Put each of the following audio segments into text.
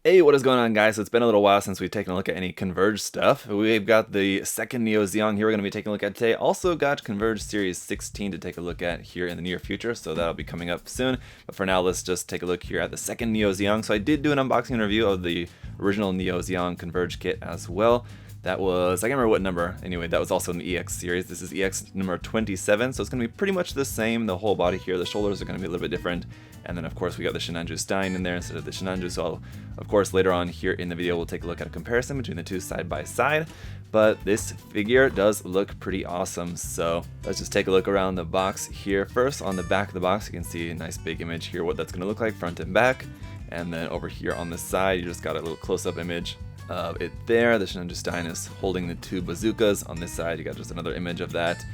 Hey, what is going on, guys? So it's been a little while since we've taken a look at any Converge stuff. We've got the second Neo Zeong here we're going to be taking a look at today. Also got Converge Series 16 to take a look at here in the near future, so that'll be coming up soon. But for now, let's just take a look here at the second Neo Zeong. So I did do an unboxing review of the original Neo Zeong Converge kit as well. That was, I can't remember what number, anyway, that was also in the EX series. This is EX number 27, so it's going to be pretty much the same, the whole body here. The shoulders are going to be a little bit different, and then of course we got the Sinanju Stein in there instead of the Sinanju, so of course later on here in the video we'll take a look at a comparison between the two side by side. But this figure does look pretty awesome, so let's just take a look around the box here. First, on the back of the box, you can see a nice big image here, what that's going to look like front and back, and then over here on the side, you just got a little close-up image of it there. The Sinanju Stein is holding the two bazookas. On this side, you got just another image of that.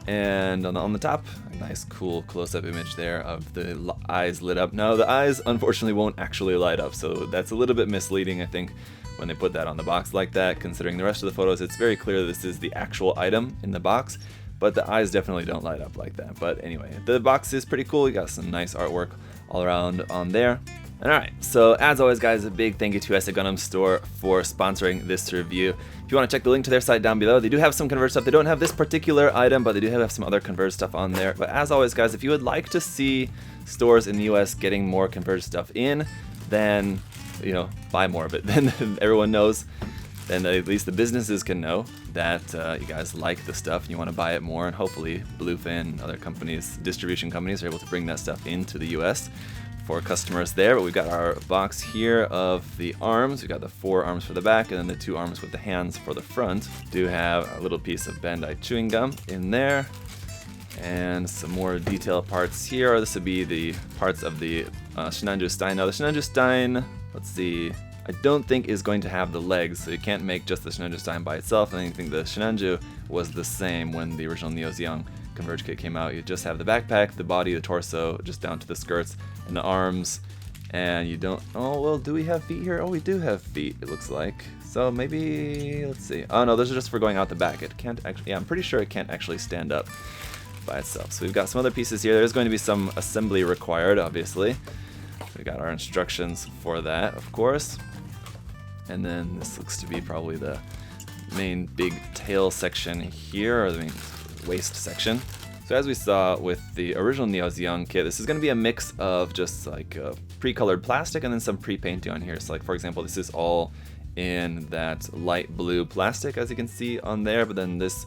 And on the top, a nice cool close-up image there of the eyes lit up. Now, the eyes unfortunately won't actually light up, so that's a little bit misleading, I think, when they put that on the box like that. Considering the rest of the photos, it's very clear this is the actual item in the box, but the eyes definitely don't light up like that. But anyway, the box is pretty cool. You got some nice artwork all around on there. Alright, so as always, guys, a big thank you to SA Gundam Store for sponsoring this review. If you want to check the link to their site down below, they do have some Converge stuff. They don't have this particular item, but they do have some other Converge stuff on there. But as always, guys, if you would like to see stores in the US getting more Converge stuff in, then, you know, buy more of it. Then everyone knows, then at least the businesses can know that you guys like the stuff and you want to buy it more, and hopefully Bluefin and other companies, distribution companies, are able to bring that stuff into the US for customers there. But we've got our box here of the arms. We've got the 4 arms for the back and then the 2 arms with the hands for the front. Do have a little piece of Bandai chewing gum in there and some more detail parts here. This would be the parts of the Sinanju Stein. Now the Sinanju Stein, let's see, I don't think is going to have the legs, so you can't make just the Sinanju Stein by itself. And I think the Sinanju was the same when the original Neo Zeong Converge kit came out. You just have the backpack, the body, the torso, just down to the skirts and the arms, and you don't, oh well, do we have feet here? Oh, we do have feet, it looks like. So maybe, let's see, oh no, those are just for going out the back. It can't actually, yeah, I'm pretty sure it can't actually stand up by itself. So we've got some other pieces here. There's going to be some assembly required, obviously. We got our instructions for that, of course. And then this looks to be probably the main big tail section here, or the main waist section. So as we saw with the original Neo Zeong kit, this is going to be a mix of just like pre-colored plastic and then some pre-painting on here. So like, for example, this is all in that light blue plastic, as you can see on there, but then this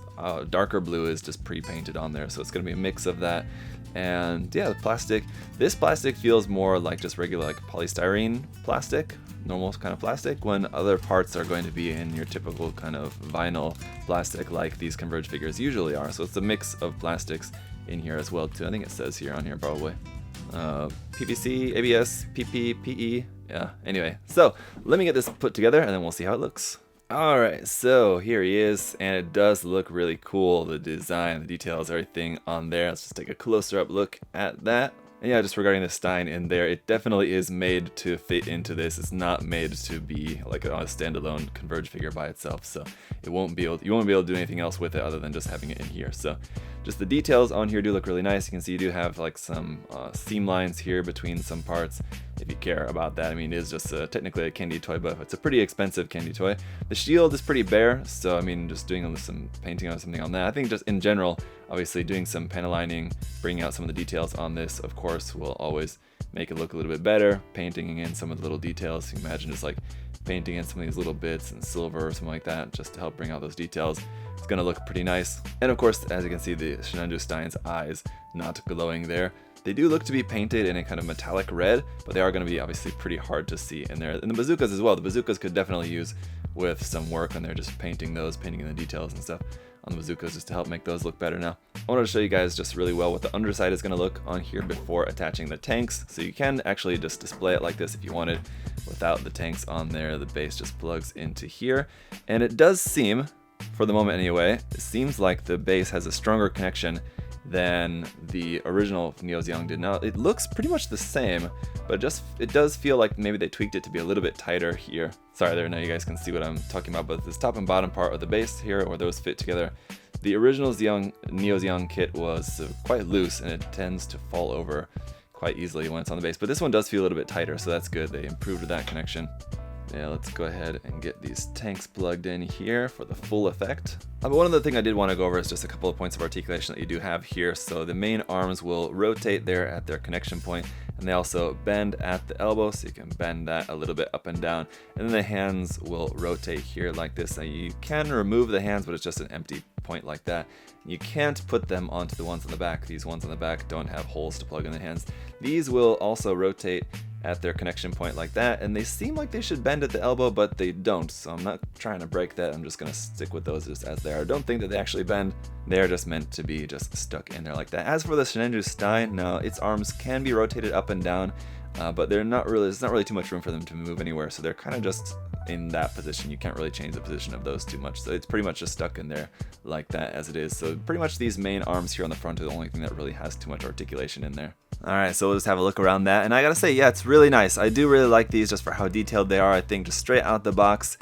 darker blue is just pre-painted on there. So it's going to be a mix of that. And yeah, the plastic, this plastic feels more like just regular like polystyrene plastic, normal kind of plastic, when other parts are going to be in your typical kind of vinyl plastic like these Converge figures usually are. So it's a mix of plastics in here as well too. I think it says here on here probably. PVC, ABS, PP, PE, yeah, anyway. So let me get this put together and then we'll see how it looks. Alright, so here he is, and it does look really cool, the design, the details, everything on there. Let's just take a closer up look at that. And yeah, just regarding the Stein in there, it definitely is made to fit into this. It's not made to be like a standalone Converge figure by itself, so it won't be able, you won't be able to do anything else with it other than just having it in here. So just the details on here do look really nice. You can see you do have like some seam lines here between some parts, if you care about that. I mean, it is just technically a candy toy, but it's a pretty expensive candy toy. The shield is pretty bare, so I mean, just doing some painting on something on that. I think just in general, obviously doing some panel lining, bringing out some of the details on this, of course, will always make it look a little bit better. Painting in some of the little details, you can imagine just like painting in some of these little bits in silver or something like that, just to help bring out those details. It's gonna look pretty nice. And of course, as you can see, the Sinanju Stein's eyes not glowing there. They do look to be painted in a kind of metallic red, but they are going to be obviously pretty hard to see in there. And the bazookas as well. The bazookas could definitely use with some work on there, just painting those, painting in the details and stuff on the bazookas just to help make those look better. Now, I wanted to show you guys just really well what the underside is going to look on here before attaching the tanks. So you can actually just display it like this if you wanted without the tanks on there. The base just plugs into here. And it does seem, for the moment anyway, it seems like the base has a stronger connection than the original Neo Zeong did. Now, it looks pretty much the same, but it does feel like maybe they tweaked it to be a little bit tighter here. Sorry there, now you guys can see what I'm talking about, but this top and bottom part of the base here, where those fit together, the original Neo Zeong kit was quite loose, and it tends to fall over quite easily when it's on the base, but this one does feel a little bit tighter, so that's good. They improved that connection. Yeah, let's go ahead and get these tanks plugged in here for the full effect. But one other thing I did want to go over is just a couple of points of articulation that you do have here. So the main arms will rotate there at their connection point, and they also bend at the elbow, so you can bend that a little bit up and down. And then the hands will rotate here like this. Now you can remove the hands, but it's just an empty point like that. You can't put them onto the ones on the back. These ones on the back don't have holes to plug in the hands. These will also rotate at their connection point like that, and they seem like they should bend at the elbow, but they don't, so I'm not trying to break that. I'm just going to stick with those just as they are. I don't think that they actually bend. They're just meant to be just stuck in there like that. As for the Sinanju Stein, now its arms can be rotated up and down, but they're not really, there's not really too much room for them to move anywhere, so they're kind of just in that position. You can't really change the position of those too much, so it's pretty much just stuck in there like that as it is. So pretty much these main arms here on the front are the only thing that really has too much articulation in there. Alright, so we'll just have a look around that, and I gotta say, yeah, it's really nice. I do really like these just for how detailed they are. I think just straight out the box,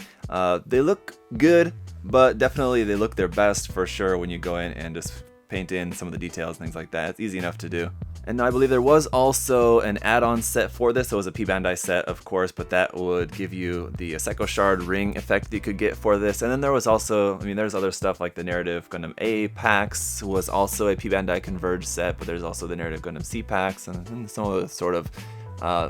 they look good, but definitely they look their best for sure when you go in and just paint in some of the details, things like that. It's easy enough to do. And I believe there was also an add-on set for this. It was a Bandai set, of course, but that would give you the Psycho Shard ring effect that you could get for this. And then there was also, I mean, there's other stuff like the Narrative Gundam A packs was also a Bandai Converge set, but there's also the Narrative Gundam C packs and some of the sort of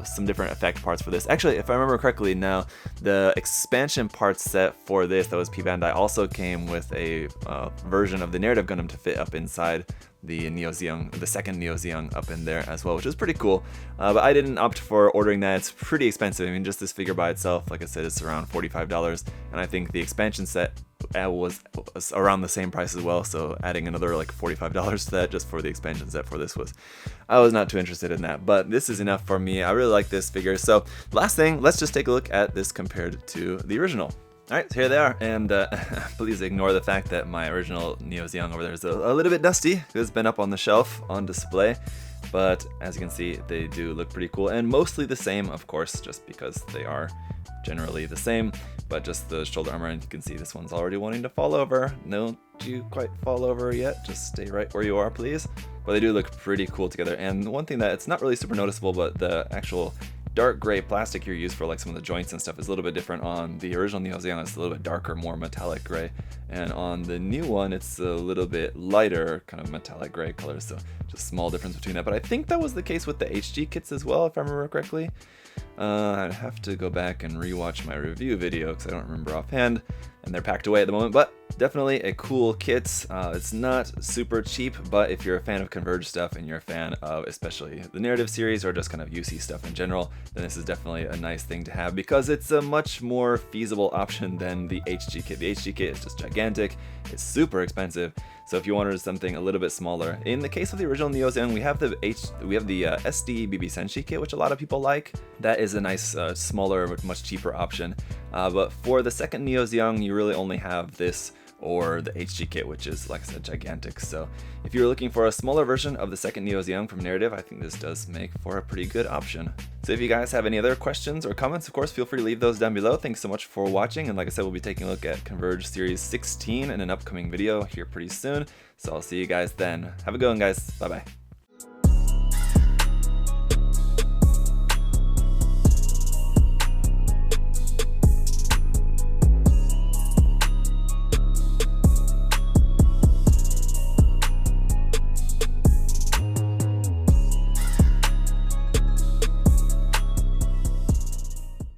some different effect parts for this. Actually, if I remember correctly now, the expansion parts set for this that was Bandai also came with a version of the Narrative Gundam to fit up inside the Neo Zeong, the second Neo Zeong up in there as well, which is pretty cool. But I didn't opt for ordering that. It's pretty expensive. I mean, just this figure by itself, like I said, it's around $45, and I think the expansion set was around the same price as well, so adding another like $45 to that just for the expansion set for this I was not too interested in that, but this is enough for me. I really like this figure. So last thing, let's just take a look at this compared to the original. Alright, so here they are, and please ignore the fact that my original Neo Zeong over there is a little bit dusty. It's been up on the shelf on display, but as you can see, they do look pretty cool, and mostly the same, of course, just because they are generally the same, but just the shoulder armor, and you can see this one's already wanting to fall over. Don't you quite fall over yet, just stay right where you are, please. But they do look pretty cool together, and one thing that it's not really super noticeable, but the actual dark gray plastic you're used for like some of the joints and stuff is a little bit different. On the original Neo Zeong, it's a little bit darker, more metallic gray, and on the new one it's a little bit lighter, kind of metallic gray color, so just small difference between that. But I think that was the case with the HG kits as well, if I remember correctly. I'd have to go back and rewatch my review video because I don't remember offhand, and they're packed away at the moment, but definitely a cool kit. It's not super cheap, but if you're a fan of Converge stuff and you're a fan of especially the Narrative series or just kind of UC stuff in general, then this is definitely a nice thing to have because it's a much more feasible option than the HG kit. The HG kit is just gigantic, it's super expensive, so if you wanted something a little bit smaller, in the case of the original Neo Zeong, we have the SD BB Senshi kit, which a lot of people like. That is a nice, smaller, much cheaper option. But for the second Neo Zeong, you really only have this or the HG kit, which is, like I said, gigantic. So if you're looking for a smaller version of the second Neo Zeong from Narrative, I think this does make for a pretty good option. So if you guys have any other questions or comments, of course, feel free to leave those down below. Thanks so much for watching, and like I said, we'll be taking a look at Converge Series 16 in an upcoming video here pretty soon. So I'll see you guys then. Have a good one, guys. Bye-bye.